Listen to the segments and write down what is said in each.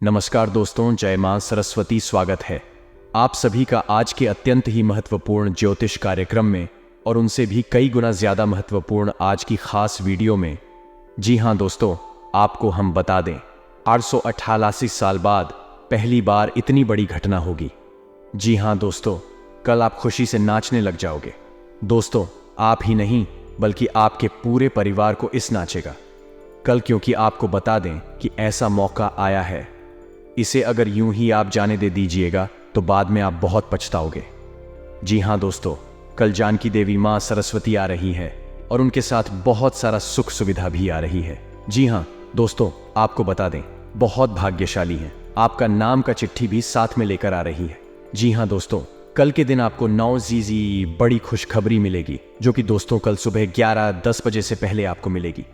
नमस्कार दोस्तों, जय मां सरस्वती। स्वागत है आप सभी का आज के अत्यंत ही महत्वपूर्ण ज्योतिष कार्यक्रम में और उनसे भी कई गुना ज्यादा महत्वपूर्ण आज की खास वीडियो में। जी हां दोस्तों, आपको हम बता दें 888 साल बाद पहली बार इतनी बड़ी घटना होगी। जी हां दोस्तों, कल आप खुशी से नाचने लग जाओगे। दोस्तों, आप ही नहीं बल्कि आपके पूरे परिवार को इस नाचेगा कल, क्योंकि आपको बता दें कि ऐसा मौका आया है। इसे अगर यूं ही आप जाने दे दीजिएगा तो बाद में आप बहुत पछताओगे। जी हां दोस्तों, कल जानकी देवी मां सरस्वती आ रही है और उनके साथ बहुत सारा सुख सुविधा भी आ रही है। जी हां दोस्तों, आपको बता दें बहुत भाग्यशाली हैं, आपका नाम का चिट्ठी भी साथ में लेकर आ रही है। जी हां दोस्तों, कल के दिन आपको 9 जी बड़ी खुशखबरी मिलेगी, जो कि दोस्तों कल सुबह 11:10 बजे से पहले आपको मिलेगी।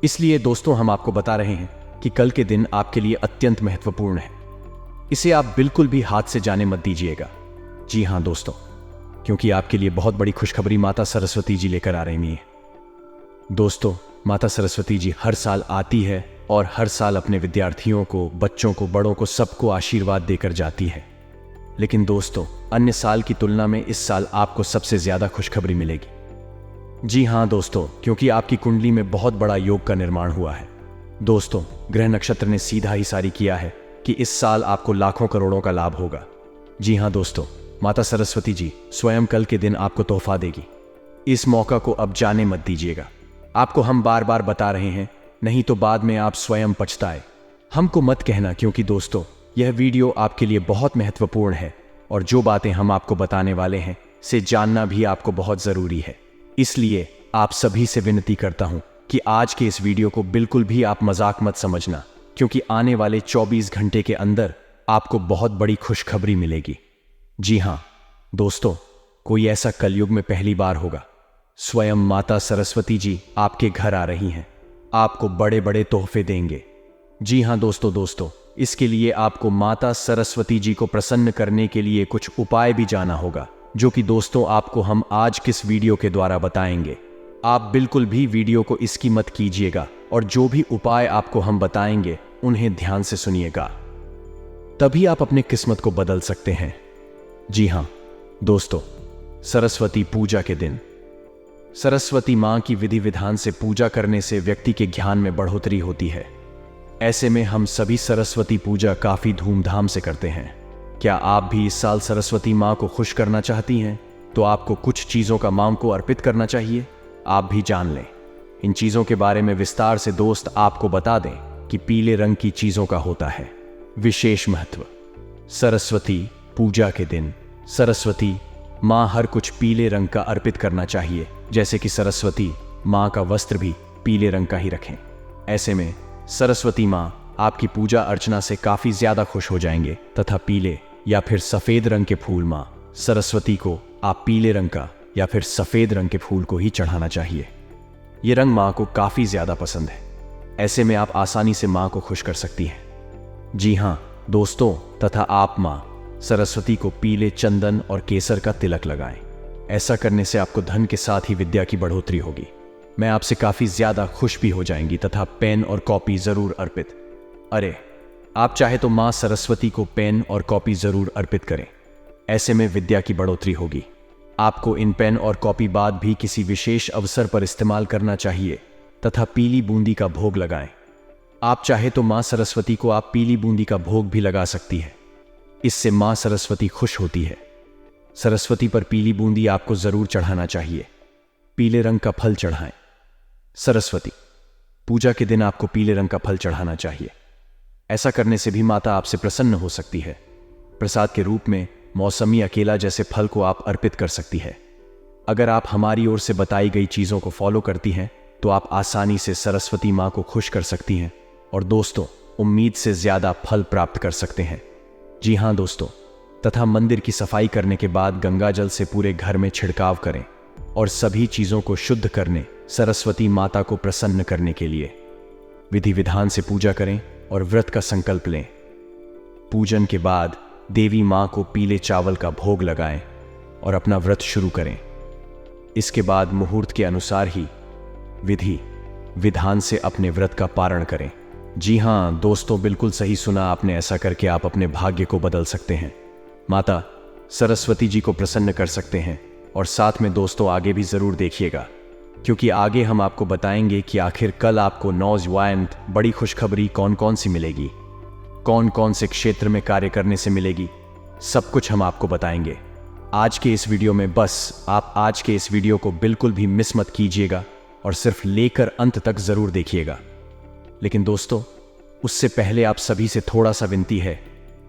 इसलिए दोस्तों हम आपको बता रहे हैं कि कल के दिन आपके लिए अत्यंत महत्वपूर्ण है। इसे आप बिल्कुल भी हाथ से जाने मत दीजिएगा। जी हां दोस्तों, क्योंकि आपके लिए बहुत बड़ी खुशखबरी माता सरस्वती जी लेकर आ रही हैं। दोस्तों, माता सरस्वती जी हर साल आती है और हर साल अपने विद्यार्थियों को, बच्चों को, बड़ों को, सबको आशीर्वाद देकर जाती है। लेकिन दोस्तों, अन्य साल की तुलना में इस साल आपको सबसे ज्यादा खुशखबरी मिलेगी। जी हां दोस्तों, क्योंकि आपकी कुंडली में बहुत बड़ा योग का निर्माण हुआ है। दोस्तों, ग्रह नक्षत्र ने सीधा ही सारी किया है कि इस साल आपको लाखों करोड़ों का लाभ होगा। जी हां दोस्तों, माता सरस्वती जी स्वयं कल के दिन आपको तोहफा देगी। इस मौका को अब जाने मत दीजिएगा। आपको हम बार बार बता रहे हैं, नहीं तो बाद में आप स्वयं पछताए। हमको मत कहना, क्योंकि दोस्तों यह वीडियो आपके लिए बहुत महत्वपूर्ण है और जो बातें हम आपको बताने वाले हैं से जानना भी आपको बहुत जरूरी है। इसलिए आप सभी से विनती करता हूं कि आज के इस वीडियो को बिल्कुल भी आप मजाक मत समझना, क्योंकि आने वाले 24 घंटे के अंदर आपको बहुत बड़ी खुशखबरी मिलेगी। जी हां दोस्तों, कोई ऐसा कलयुग में पहली बार होगा। स्वयं माता सरस्वती जी आपके घर आ रही हैं, आपको बड़े बड़े तोहफे देंगे। जी हां दोस्तों, इसके लिए आपको माता सरस्वती जी को प्रसन्न करने के लिए कुछ उपाय भी जाना होगा, जो कि दोस्तों आपको हम आज किस वीडियो के द्वारा बताएंगे। आप बिल्कुल भी वीडियो को इसकी मत कीजिएगा और जो भी उपाय आपको हम बताएंगे उन्हें ध्यान से सुनिएगा, तभी आप अपने किस्मत को बदल सकते हैं। जी हां दोस्तों, सरस्वती पूजा के दिन सरस्वती मां की विधि विधान से पूजा करने से व्यक्ति के ज्ञान में बढ़ोतरी होती है। ऐसे में हम सभी सरस्वती पूजा काफी धूमधाम से करते हैं। क्या आप भी इस साल सरस्वती मां को खुश करना चाहती हैं? तो आपको कुछ चीजों का मां को अर्पित करना चाहिए। आप भी जान लें इन चीजों के बारे में विस्तार से। दोस्त, आपको बता दें कि पीले रंग की चीजों का होता है विशेष महत्व। सरस्वती पूजा के दिन सरस्वती मां हर कुछ पीले रंग का अर्पित करना चाहिए, जैसे कि सरस्वती मां का वस्त्र भी पीले रंग का ही रखें। ऐसे में सरस्वती मां आपकी पूजा अर्चना से काफी ज्यादा खुश हो जाएंगे तथा पीले या फिर सफेद रंग के फूल मां सरस्वती को आप पीले रंग का या फिर सफेद रंग के फूल को ही चढ़ाना चाहिए। ये रंग मां को काफी ज्यादा पसंद है। ऐसे में आप आसानी से मां को खुश कर सकती हैं। जी हां दोस्तों, तथा आप मां सरस्वती को पीले चंदन और केसर का तिलक लगाएं। ऐसा करने से आपको धन के साथ ही विद्या की बढ़ोतरी होगी। मैं आपसे काफी ज्यादा खुश भी हो जाएंगी तथा पेन और कॉपी जरूर अर्पित। अरे, आप चाहे तो मां सरस्वती को पेन और कॉपी जरूर अर्पित करें। ऐसे में विद्या की बढ़ोतरी होगी। आपको इन पेन और कॉपी बाद भी किसी विशेष अवसर पर इस्तेमाल करना चाहिए तथा पीली बूंदी का भोग लगाएं। आप चाहे तो मां सरस्वती को आप पीली बूंदी का भोग भी लगा सकती है। इससे मां सरस्वती खुश होती है। सरस्वती पर पीली बूंदी आपको जरूर चढ़ाना चाहिए। पीले रंग का फल चढ़ाएं। सरस्वती पूजा के दिन आपको पीले रंग का फल चढ़ाना चाहिए। ऐसा करने से भी माता आपसे प्रसन्न हो सकती है। प्रसाद के रूप में मौसमी अकेला जैसे फल को आप अर्पित कर सकती है। अगर आप हमारी ओर से बताई गई चीजों को फॉलो करती हैं तो आप आसानी से सरस्वती मां को खुश कर सकती हैं और दोस्तों उम्मीद से ज्यादा फल प्राप्त कर सकते हैं। जी हां दोस्तों, तथा मंदिर की सफाई करने के बाद गंगा जल से पूरे घर में छिड़काव करें और सभी चीजों को शुद्ध करने सरस्वती माता को प्रसन्न करने के लिए विधि विधान से पूजा करें और व्रत का संकल्प लें। पूजन के बाद देवी मां को पीले चावल का भोग लगाएं और अपना व्रत शुरू करें। इसके बाद मुहूर्त के अनुसार ही विधि विधान से अपने व्रत का पारण करें। जी हाँ दोस्तों, बिल्कुल सही सुना आपने। ऐसा करके आप अपने भाग्य को बदल सकते हैं, माता सरस्वती जी को प्रसन्न कर सकते हैं। और साथ में दोस्तों आगे भी ज़रूर देखिएगा, क्योंकि आगे हम आपको बताएंगे कि आखिर कल आपको नौजवान बड़ी खुशखबरी कौन कौन सी मिलेगी, कौन कौन से क्षेत्र में कार्य करने से मिलेगी, सब कुछ हम आपको बताएंगे आज के इस वीडियो में। बस आप आज के इस वीडियो को बिल्कुल भी मिस मत कीजिएगा और सिर्फ लेकर अंत तक ज़रूर देखिएगा। लेकिन दोस्तों उससे पहले आप सभी से थोड़ा सा विनती है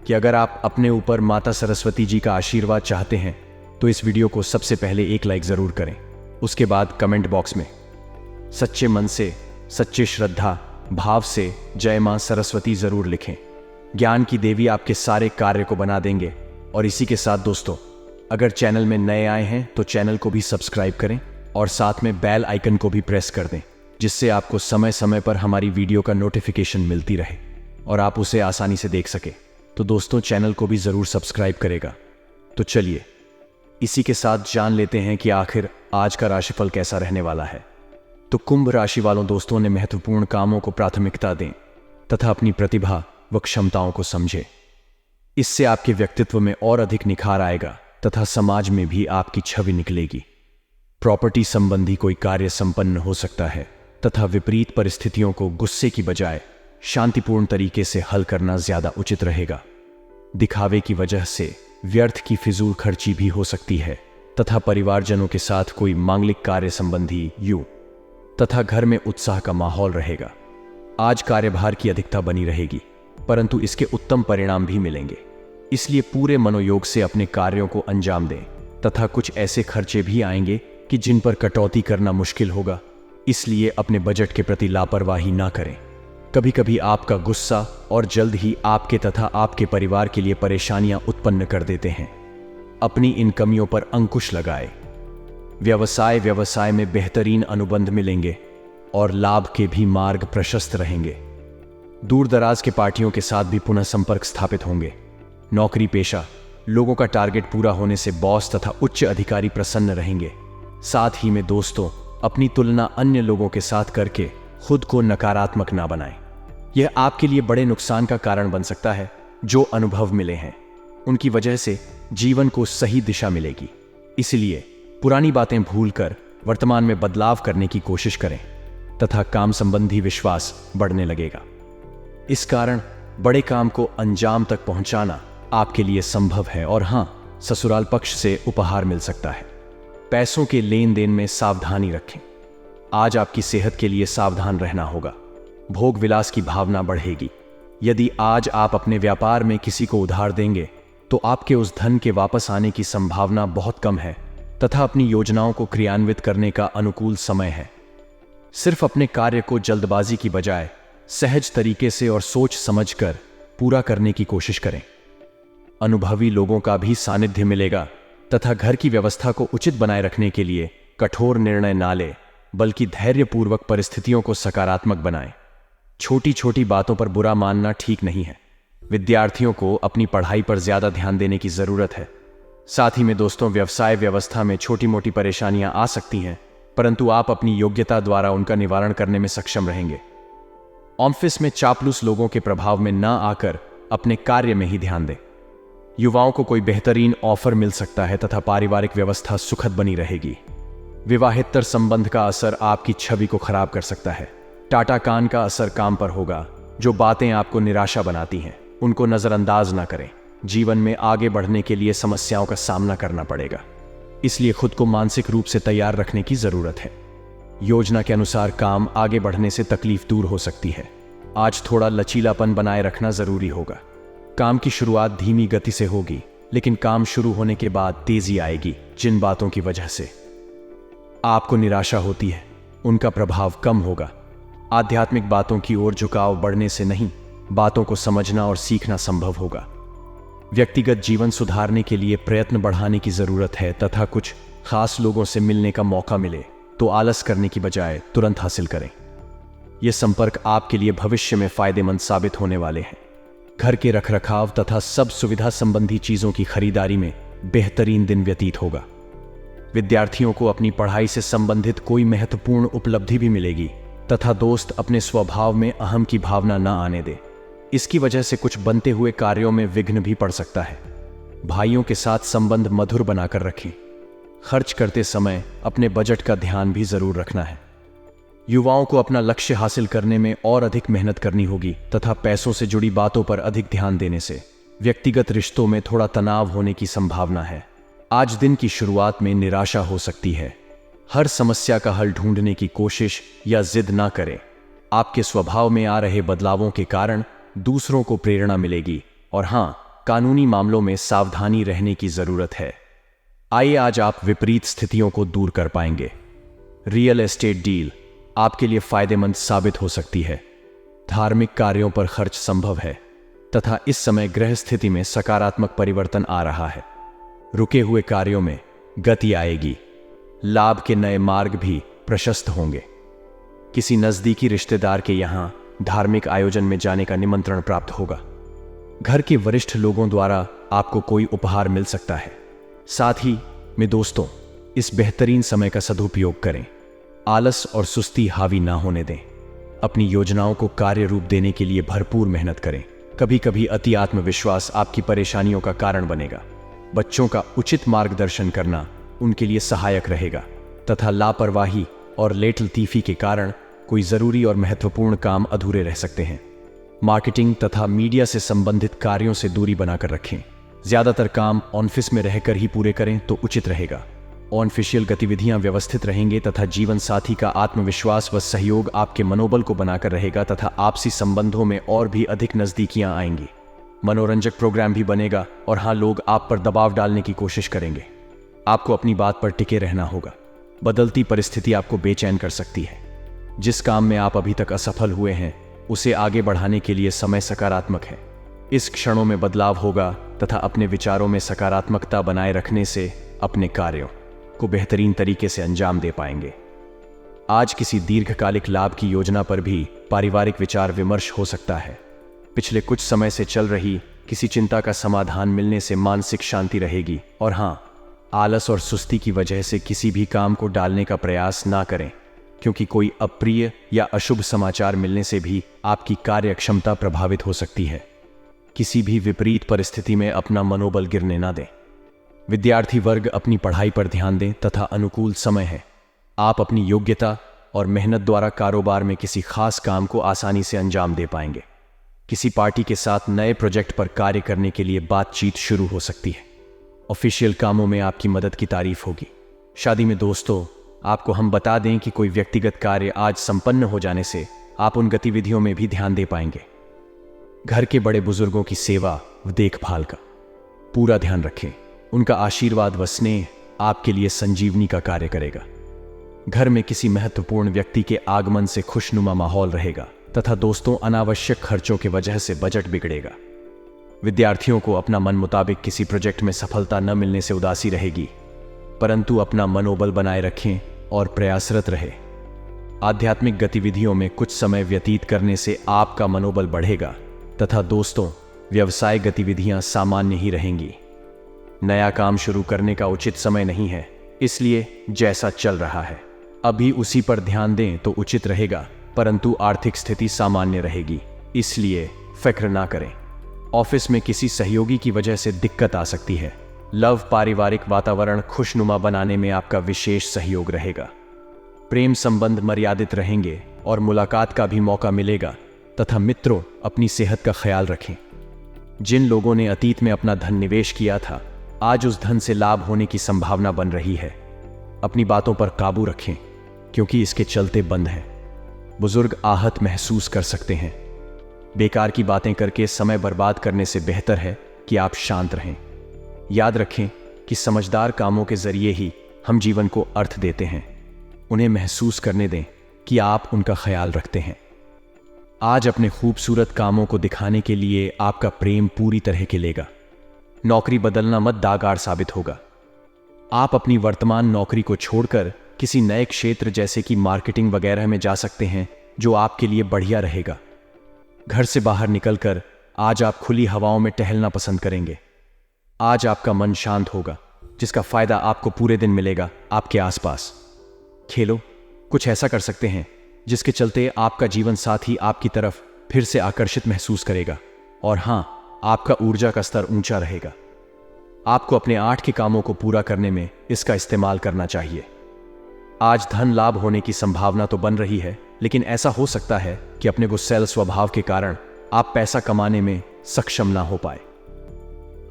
कि अगर आप अपने ऊपर माता सरस्वती जी का आशीर्वाद चाहते हैं तो इस वीडियो को सबसे पहले एक लाइक ज़रूर करें। उसके बाद कमेंट बॉक्स में सच्चे मन से, सच्चे श्रद्धा भाव से जय मां सरस्वती ज़रूर लिखें। ज्ञान की देवी आपके सारे कार्य को बना देंगे। और इसी के साथ दोस्तों अगर चैनल में नए आए हैं तो चैनल को भी सब्सक्राइब करें और साथ में बेल आइकन को भी प्रेस कर दें, जिससे आपको समय समय पर हमारी वीडियो का नोटिफिकेशन मिलती रहे और आप उसे आसानी से देख सके। तो दोस्तों चैनल को भी ज़रूर सब्सक्राइब करेगा। तो चलिए इसी के साथ जान लेते हैं कि आखिर आज का राशिफल कैसा रहने वाला है। तो कुंभ राशि वालों दोस्तों ने महत्वपूर्ण कामों को प्राथमिकता दें तथा अपनी प्रतिभा व क्षमताओं को समझें। इससे आपके व्यक्तित्व में और अधिक निखार आएगा तथा समाज में भी आपकी छवि निकलेगी। प्रॉपर्टी संबंधी कोई कार्य संपन्न हो सकता है तथा विपरीत परिस्थितियों को गुस्से की बजाय शांतिपूर्ण तरीके से हल करना ज्यादा उचित रहेगा। दिखावे की वजह से व्यर्थ की फिजूल खर्ची भी हो सकती है तथा परिवारजनों के साथ कोई मांगलिक कार्य संबंधी तथा घर में उत्साह का माहौल रहेगा। आज कार्यभार की अधिकता बनी रहेगी, परंतु इसके उत्तम परिणाम भी मिलेंगे। इसलिए पूरे मनोयोग से अपने कार्यों को अंजाम दें तथा कुछ ऐसे खर्चे भी आएंगे कि जिन पर कटौती करना मुश्किल होगा। इसलिए अपने बजट के प्रति लापरवाही ना करें। कभी कभी आपका गुस्सा और जल्द ही आपके तथा आपके परिवार के लिए परेशानियां उत्पन्न कर देते हैं। अपनी इन कमियों पर अंकुश लगाएं। व्यवसाय में बेहतरीन अनुबंध मिलेंगे और लाभ के भी मार्ग प्रशस्त रहेंगे। दूर दराज के पार्टियों के साथ भी पुनः संपर्क स्थापित होंगे। नौकरी पेशा लोगों का टारगेट पूरा होने से बॉस तथा उच्च अधिकारी प्रसन्न रहेंगे। साथ ही में दोस्तों अपनी तुलना अन्य लोगों के साथ करके खुद को नकारात्मक ना बनाएं। यह आपके लिए बड़े नुकसान का कारण बन सकता है। जो अनुभव मिले हैं उनकी वजह से जीवन को सही दिशा मिलेगी। इसलिए पुरानी बातें भूलकर वर्तमान में बदलाव करने की कोशिश करें तथा काम संबंधी विश्वास बढ़ने लगेगा। इस कारण बड़े काम को अंजाम तक पहुंचाना आपके लिए संभव है। और हां, ससुराल पक्ष से उपहार मिल सकता है। पैसों के लेन देन में सावधानी रखें। आज आपकी सेहत के लिए सावधान रहना होगा। भोग विलास की भावना बढ़ेगी। यदि आज आप अपने व्यापार में किसी को उधार देंगे तो आपके उस धन के वापस आने की संभावना बहुत कम है तथा अपनी योजनाओं को क्रियान्वित करने का अनुकूल समय है। सिर्फ अपने कार्य को जल्दबाजी की बजाय सहज तरीके से और सोच समझकर पूरा करने की कोशिश करें। अनुभवी लोगों का भी सानिध्य मिलेगा तथा घर की व्यवस्था को उचित बनाए रखने के लिए कठोर निर्णय ना ले, बल्कि धैर्यपूर्वक परिस्थितियों को सकारात्मक बनाएं। छोटी छोटी बातों पर बुरा मानना ठीक नहीं है। विद्यार्थियों को अपनी पढ़ाई पर ज्यादा ध्यान देने की जरूरत है। साथ ही में दोस्तों व्यवसाय व्यवस्था में छोटी मोटी परेशानियां आ सकती हैं, परंतु आप अपनी योग्यता द्वारा उनका निवारण करने में सक्षम रहेंगे। ऑफिस में चापलूस लोगों के प्रभाव में ना आकर अपने कार्य में ही ध्यान दें। युवाओं को कोई बेहतरीन ऑफर मिल सकता है तथा पारिवारिक व्यवस्था सुखद बनी रहेगी। विवाहेतर संबंध का असर आपकी छवि को खराब कर सकता है। टाटा कान का असर काम पर होगा। जो बातें आपको निराशा बनाती हैं उनको नजरअंदाज ना करें। जीवन में आगे बढ़ने के लिए समस्याओं का सामना करना पड़ेगा, इसलिए खुद को मानसिक रूप से तैयार रखने की जरूरत है। योजना के अनुसार काम आगे बढ़ने से तकलीफ दूर हो सकती है। आज थोड़ा लचीलापन बनाए रखना जरूरी होगा। काम की शुरुआत धीमी गति से होगी, लेकिन काम शुरू होने के बाद तेजी आएगी। जिन बातों की वजह से आपको निराशा होती है उनका प्रभाव कम होगा। आध्यात्मिक बातों की ओर झुकाव बढ़ने से नहीं, बातों को समझना और सीखना संभव होगा। व्यक्तिगत जीवन सुधारने के लिए प्रयत्न बढ़ाने की जरूरत है तथा कुछ खास लोगों से मिलने का मौका मिले तो आलस करने की बजाय तुरंत हासिल करें। ये संपर्क आपके लिए भविष्य में फायदेमंद साबित होने वाले हैं। घर के रखरखाव तथा सब सुविधा संबंधी चीजों की खरीदारी में बेहतरीन दिन व्यतीत होगा। विद्यार्थियों को अपनी पढ़ाई से संबंधित कोई महत्वपूर्ण उपलब्धि भी मिलेगी। तथा दोस्त अपने स्वभाव में अहम की भावना न आने दे। इसकी वजह से कुछ बनते हुए कार्यों में विघ्न भी पड़ सकता है। भाइयों के साथ संबंध मधुर बनाकर रखें। खर्च करते समय अपने बजट का ध्यान भी जरूर रखना है। युवाओं को अपना लक्ष्य हासिल करने में और अधिक मेहनत करनी होगी तथा पैसों से जुड़ी बातों पर अधिक ध्यान देने से व्यक्तिगत रिश्तों में थोड़ा तनाव होने की संभावना है। आज दिन की शुरुआत में निराशा हो सकती है। हर समस्या का हल ढूंढने की कोशिश या जिद ना करें। आपके स्वभाव में आ रहे बदलावों के कारण दूसरों को प्रेरणा मिलेगी और हाँ, कानूनी मामलों में सावधानी रहने की जरूरत है। आइए आज आप विपरीत स्थितियों को दूर कर पाएंगे। रियल एस्टेट डील आपके लिए फायदेमंद साबित हो सकती है। धार्मिक कार्यों पर खर्च संभव है तथा इस समय ग्रह स्थिति में सकारात्मक परिवर्तन आ रहा है। रुके हुए कार्यों में गति आएगी। लाभ के नए मार्ग भी प्रशस्त होंगे। किसी नजदीकी रिश्तेदार के यहां धार्मिक आयोजन में जाने का निमंत्रण प्राप्त होगा। घर के वरिष्ठ लोगों द्वारा आपको कोई उपहार मिल सकता है। साथ ही में दोस्तों, इस बेहतरीन समय का सदुपयोग करें। आलस और सुस्ती हावी ना होने दें। अपनी योजनाओं को कार्य रूप देने के लिए भरपूर मेहनत करें। कभी कभी अति आत्मविश्वास आपकी परेशानियों का कारण बनेगा। बच्चों का उचित मार्गदर्शन करना उनके लिए सहायक रहेगा तथा लापरवाही और लेटलतीफी के कारण कोई जरूरी और महत्वपूर्ण काम अधूरे रह सकते हैं। मार्केटिंग तथा मीडिया से संबंधित कार्यों से दूरी बनाकर रखें। ज्यादातर काम ऑफिस में रहकर ही पूरे करें तो उचित रहेगा। ऑफिशियल गतिविधियां व्यवस्थित रहेंगे तथा जीवन साथी का आत्मविश्वास व सहयोग आपके मनोबल को बनाकर रहेगा तथा आपसी संबंधों में और भी अधिक नजदीकियां आएंगी। मनोरंजक प्रोग्राम भी बनेगा और हाँ, लोग आप पर दबाव डालने की कोशिश करेंगे। आपको अपनी बात पर टिके रहना होगा। बदलती परिस्थिति आपको बेचैन कर सकती है। जिस काम में आप अभी तक असफल हुए हैं उसे आगे बढ़ाने के लिए समय सकारात्मक है। इस क्षणों में बदलाव होगा तथा अपने विचारों में सकारात्मकता बनाए रखने से अपने कार्यों को बेहतरीन तरीके से अंजाम दे पाएंगे। आज किसी दीर्घकालिक लाभ की योजना पर भी पारिवारिक विचार विमर्श हो सकता है। पिछले कुछ समय से चल रही किसी चिंता का समाधान मिलने से मानसिक शांति रहेगी और हाँ, आलस और सुस्ती की वजह से किसी भी काम को डालने का प्रयास ना करें, क्योंकि कोई अप्रिय या अशुभ समाचार मिलने से भी आपकी कार्य क्षमता प्रभावित हो सकती है। किसी भी विपरीत परिस्थिति में अपना मनोबल गिरने ना दें। विद्यार्थी वर्ग अपनी पढ़ाई पर ध्यान दें तथा अनुकूल समय है। आप अपनी योग्यता और मेहनत द्वारा कारोबार में किसी खास काम को आसानी से अंजाम दे पाएंगे। किसी पार्टी के साथ नए प्रोजेक्ट पर कार्य करने के लिए बातचीत शुरू हो सकती है। ऑफिशियल कामों में आपकी मदद की तारीफ होगी। शादी में दोस्तों, आपको हम बता दें कि कोई व्यक्तिगत कार्य आज संपन्न हो जाने से आप उन गतिविधियों में भी ध्यान दे पाएंगे। घर के बड़े बुजुर्गों की सेवा व देखभाल का पूरा ध्यान रखें। उनका आशीर्वाद व स्नेह आपके लिए संजीवनी का कार्य करेगा। घर में किसी महत्वपूर्ण व्यक्ति के आगमन से खुशनुमा माहौल रहेगा तथा दोस्तों, अनावश्यक खर्चों की वजह से बजट बिगड़ेगा। विद्यार्थियों को अपना मन मुताबिक किसी प्रोजेक्ट में सफलता न मिलने से उदासी रहेगी, परंतु अपना मनोबल बनाए रखें और प्रयासरत रहे। आध्यात्मिक गतिविधियों में कुछ समय व्यतीत करने से आपका मनोबल बढ़ेगा तथा दोस्तों, व्यवसाय गतिविधियां सामान्य ही रहेंगी। नया काम शुरू करने का उचित समय नहीं है, इसलिए जैसा चल रहा है अभी उसी पर ध्यान दें तो उचित रहेगा, परंतु आर्थिक स्थिति सामान्य रहेगी, इसलिए फिक्र ना करें। ऑफिस में किसी सहयोगी की वजह से दिक्कत आ सकती है। लव पारिवारिक वातावरण खुशनुमा बनाने में आपका विशेष सहयोग रहेगा। प्रेम संबंध मर्यादित रहेंगे और मुलाकात का भी मौका मिलेगा तथा मित्रों, अपनी सेहत का ख्याल रखें। जिन लोगों ने अतीत में अपना धन निवेश किया था, आज उस धन से लाभ होने की संभावना बन रही है। अपनी बातों पर काबू रखें, क्योंकि इसके चलते बंद है। बुजुर्ग आहत महसूस कर सकते हैं। बेकार की बातें करके समय बर्बाद करने से बेहतर है कि आप शांत रहें। याद रखें कि समझदार कामों के जरिए ही हम जीवन को अर्थ देते हैं। उन्हें महसूस करने दें कि आप उनका ख्याल रखते हैं। आज अपने खूबसूरत कामों को दिखाने के लिए आपका प्रेम पूरी तरह खिलेगा। नौकरी बदलना मत दागार साबित होगा। आप अपनी वर्तमान नौकरी को छोड़कर किसी नए क्षेत्र जैसे कि मार्केटिंग वगैरह में जा सकते हैं, जो आपके लिए बढ़िया रहेगा। घर से बाहर निकलकर आज आप खुली हवाओं में टहलना पसंद करेंगे। आज आपका मन शांत होगा, जिसका फायदा आपको पूरे दिन मिलेगा। आपके आसपास खेलो, कुछ ऐसा कर सकते हैं जिसके चलते आपका जीवन साथी आपकी तरफ फिर से आकर्षित महसूस करेगा और हाँ, आपका ऊर्जा का स्तर ऊंचा रहेगा। आपको अपने 8 के कामों को पूरा करने में इसका इस्तेमाल करना चाहिए। आज धन लाभ होने की संभावना तो बन रही है, लेकिन ऐसा हो सकता है कि अपने गुस्सैल स्वभाव के कारण आप पैसा कमाने में सक्षम ना हो पाए।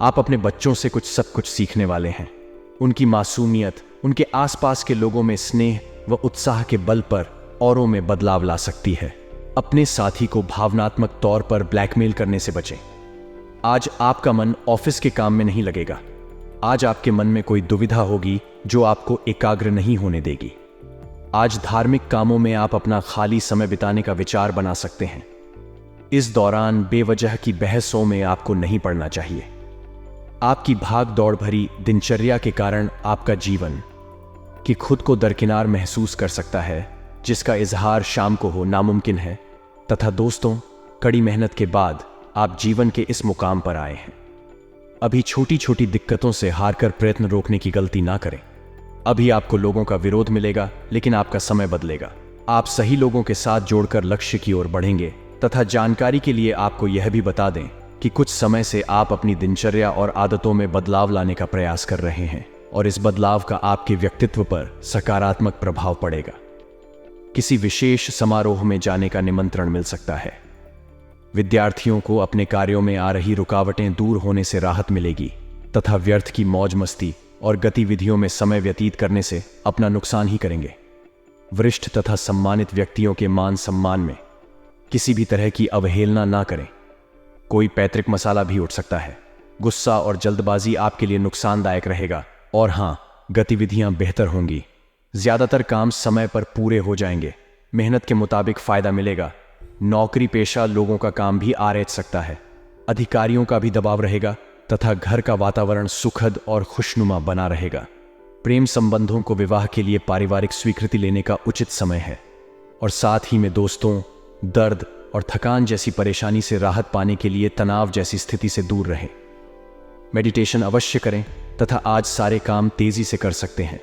आप अपने बच्चों से सब कुछ सीखने वाले हैं। उनकी मासूमियत उनके आसपास के लोगों में स्नेह व उत्साह के बल पर औरों में बदलाव ला सकती है। अपने साथी को भावनात्मक तौर पर ब्लैकमेल करने से बचें। आज आपका मन ऑफिस के काम में नहीं लगेगा। आज आपके मन में कोई दुविधा होगी जो आपको एकाग्र नहीं होने देगी। आज धार्मिक कामों में आप अपना खाली समय बिताने का विचार बना सकते हैं। इस दौरान बेवजह की बहसों में आपको नहीं पड़ना चाहिए। आपकी भाग दौड़ भरी दिनचर्या के कारण आपका जीवन कि खुद को दरकिनार महसूस कर सकता है, जिसका इजहार शाम को हो नामुमकिन है। तथा दोस्तों, कड़ी मेहनत के बाद आप जीवन के इस मुकाम पर आए हैं। अभी छोटी छोटी दिक्कतों से हारकर प्रयत्न रोकने की गलती ना करें। अभी आपको लोगों का विरोध मिलेगा, लेकिन आपका समय बदलेगा। आप सही लोगों के साथ जोड़कर लक्ष्य की ओर बढ़ेंगे। तथा जानकारी के लिए आपको यह भी बता दें कि कुछ समय से आप अपनी दिनचर्या और आदतों में बदलाव लाने का प्रयास कर रहे हैं और इस बदलाव का आपके व्यक्तित्व पर सकारात्मक प्रभाव पड़ेगा। किसी विशेष समारोह में जाने का निमंत्रण मिल सकता है। विद्यार्थियों को अपने कार्यों में आ रही रुकावटें दूर होने से राहत मिलेगी तथा व्यर्थ की मौज मस्ती और गतिविधियों में समय व्यतीत करने से अपना नुकसान ही करेंगे। वरिष्ठ तथा सम्मानित व्यक्तियों के मान सम्मान में किसी भी तरह की अवहेलना ना करें। कोई पैतृक मसाला भी उठ सकता है। गुस्सा और जल्दबाजी आपके लिए नुकसानदायक रहेगा और हाँ, गतिविधियां बेहतर होंगी। ज्यादातर काम समय पर पूरे हो जाएंगे। मेहनत के मुताबिक फायदा मिलेगा। नौकरी पेशा लोगों का काम भी आरेच सकता है। अधिकारियों का भी दबाव रहेगा तथा घर का वातावरण सुखद और खुशनुमा बना रहेगा। प्रेम संबंधों को विवाह के लिए पारिवारिक स्वीकृति लेने का उचित समय है और साथ ही में दोस्तों, दर्द और थकान जैसी परेशानी से राहत पाने के लिए तनाव जैसी स्थिति से दूर रहें। मेडिटेशन अवश्य करें तथा आज सारे काम तेजी से कर सकते हैं।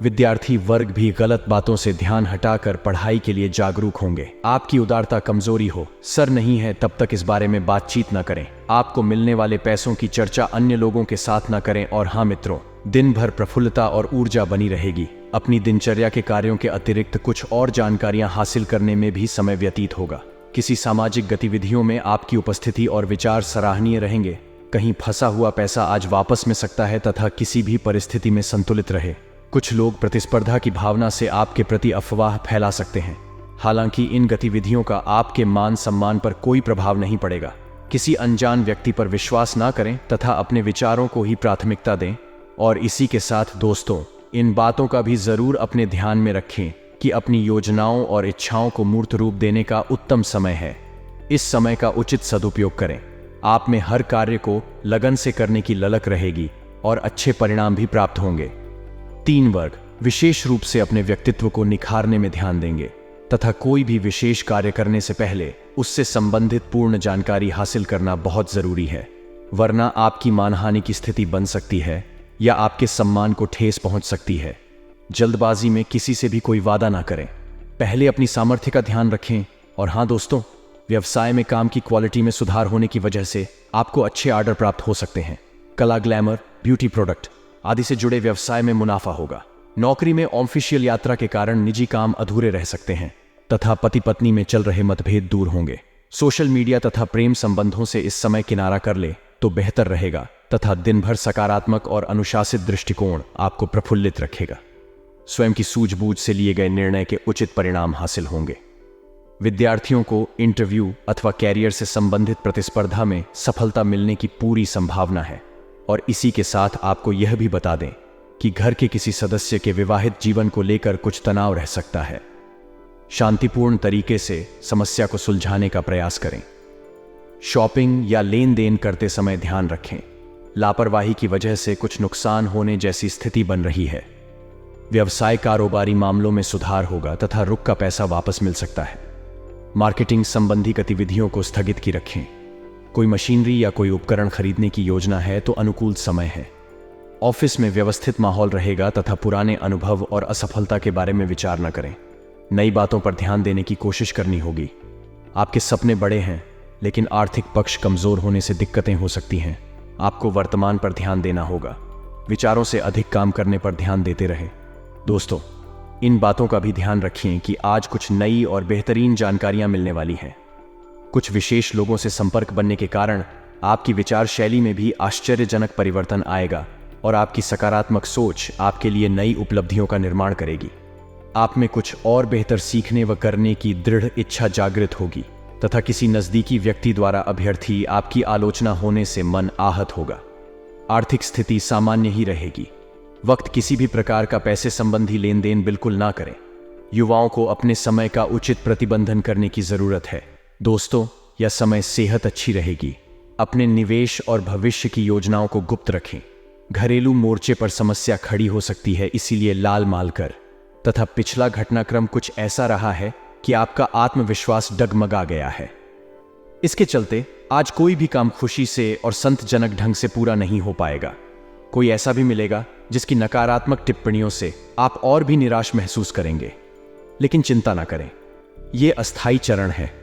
विद्यार्थी वर्ग भी गलत बातों से ध्यान हटाकर पढ़ाई के लिए जागरूक होंगे। आपकी उदारता कमजोरी हो, सर नहीं है तब तक इस बारे में बातचीत न करें। आपको मिलने वाले पैसों की चर्चा अन्य लोगों के साथ न करें और हाँ मित्रों, दिन भर प्रफुल्लता और ऊर्जा बनी रहेगी। अपनी दिनचर्या के कार्यों के अतिरिक्त कुछ और जानकारियां हासिल करने में भी समय व्यतीत होगा। किसी सामाजिक गतिविधियों में आपकी उपस्थिति और विचार सराहनीय रहेंगे। कहीं फंसा हुआ पैसा आज वापस मिल सकता है तथा किसी भी परिस्थिति में संतुलित रहे। कुछ लोग प्रतिस्पर्धा की भावना से आपके प्रति अफवाह फैला सकते हैं। हालांकि इन गतिविधियों का आपके मान सम्मान पर कोई प्रभाव नहीं पड़ेगा। किसी अनजान व्यक्ति पर विश्वास ना करें तथा अपने विचारों को ही प्राथमिकता दें। और इसी के साथ दोस्तों, इन बातों का भी जरूर अपने ध्यान में रखें कि अपनी योजनाओं और इच्छाओं को मूर्त रूप देने का उत्तम समय है। इस समय का उचित सदुपयोग करें। आप में हर कार्य को लगन से करने की ललक रहेगी और अच्छे परिणाम भी प्राप्त होंगे। 3 वर्ग विशेष रूप से अपने व्यक्तित्व को निखारने में ध्यान देंगे तथा कोई भी विशेष कार्य करने से पहले उससे संबंधित पूर्ण जानकारी हासिल करना बहुत जरूरी है, वरना आपकी मानहानि की स्थिति बन सकती है या आपके सम्मान को ठेस पहुंच सकती है। जल्दबाजी में किसी से भी कोई वादा ना करें। पहले अपनी सामर्थ्य का ध्यान रखें। और हाँ दोस्तों, व्यवसाय में काम की क्वालिटी में सुधार होने की वजह से आपको अच्छे ऑर्डर प्राप्त हो सकते हैं। कला, ग्लैमर, ब्यूटी प्रोडक्ट आदि से जुड़े व्यवसाय में मुनाफा होगा। नौकरी में ऑफिशियल यात्रा के कारण निजी काम अधूरे रह सकते हैं तथा पति पत्नी में चल रहे मतभेद दूर होंगे। सोशल मीडिया तथा प्रेम संबंधों से इस समय किनारा कर ले तो बेहतर रहेगा तथा दिन भर सकारात्मक और अनुशासित दृष्टिकोण आपको प्रफुल्लित रखेगा। स्वयं की सूझबूझ से लिए गए निर्णय के उचित परिणाम हासिल होंगे। विद्यार्थियों को इंटरव्यू अथवा कैरियर से संबंधित प्रतिस्पर्धा में सफलता मिलने की पूरी संभावना है। और इसी के साथ आपको यह भी बता दें कि घर के किसी सदस्य के विवाहित जीवन को लेकर कुछ तनाव रह सकता है। शांतिपूर्ण तरीके से समस्या को सुलझाने का प्रयास करें। शॉपिंग या लेन देन करते समय ध्यान रखें। लापरवाही की वजह से कुछ नुकसान होने जैसी स्थिति बन रही है। व्यवसाय कारोबारी मामलों में सुधार होगा तथा रुक का पैसा वापस मिल सकता है। मार्केटिंग संबंधी गतिविधियों को स्थगित की रखें। कोई मशीनरी या कोई उपकरण खरीदने की योजना है तो अनुकूल समय है। ऑफिस में व्यवस्थित माहौल रहेगा तथा पुराने अनुभव और असफलता के बारे में विचार न करें। नई बातों पर ध्यान देने की कोशिश करनी होगी। आपके सपने बड़े हैं, लेकिन आर्थिक पक्ष कमजोर होने से दिक्कतें हो सकती हैं। आपको वर्तमान पर ध्यान देना होगा। विचारों से अधिक काम करने पर ध्यान देते रहें। दोस्तों, इन बातों का भी ध्यान रखें कि आज कुछ नई और बेहतरीन जानकारियां मिलने वाली हैं। कुछ विशेष लोगों से संपर्क बनने के कारण आपकी विचार शैली में भी आश्चर्यजनक परिवर्तन आएगा और आपकी सकारात्मक सोच आपके लिए नई उपलब्धियों का निर्माण करेगी। आप में कुछ और बेहतर सीखने व करने की दृढ़ इच्छा जागृत होगी तथा किसी नजदीकी व्यक्ति द्वारा अभ्यर्थी आपकी आलोचना होने से मन आहत होगा। आर्थिक स्थिति सामान्य ही रहेगी। वक्त किसी भी प्रकार का पैसे संबंधी लेन देन बिल्कुल ना करें। युवाओं को अपने समय का उचित प्रतिबंधन करने की जरूरत है। दोस्तों, यह समय सेहत अच्छी रहेगी। अपने निवेश और भविष्य की योजनाओं को गुप्त रखें। घरेलू मोर्चे पर समस्या खड़ी हो सकती है, इसीलिए लाल माल कर। तथा पिछला घटनाक्रम कुछ ऐसा रहा है कि आपका आत्मविश्वास डगमगा गया है। इसके चलते आज कोई भी काम खुशी से और संतजनक ढंग से पूरा नहीं हो पाएगा। कोई ऐसा भी मिलेगा जिसकी नकारात्मक टिप्पणियों से आप और भी निराश महसूस करेंगे। लेकिन चिंता ना करें, यह अस्थायी चरण है।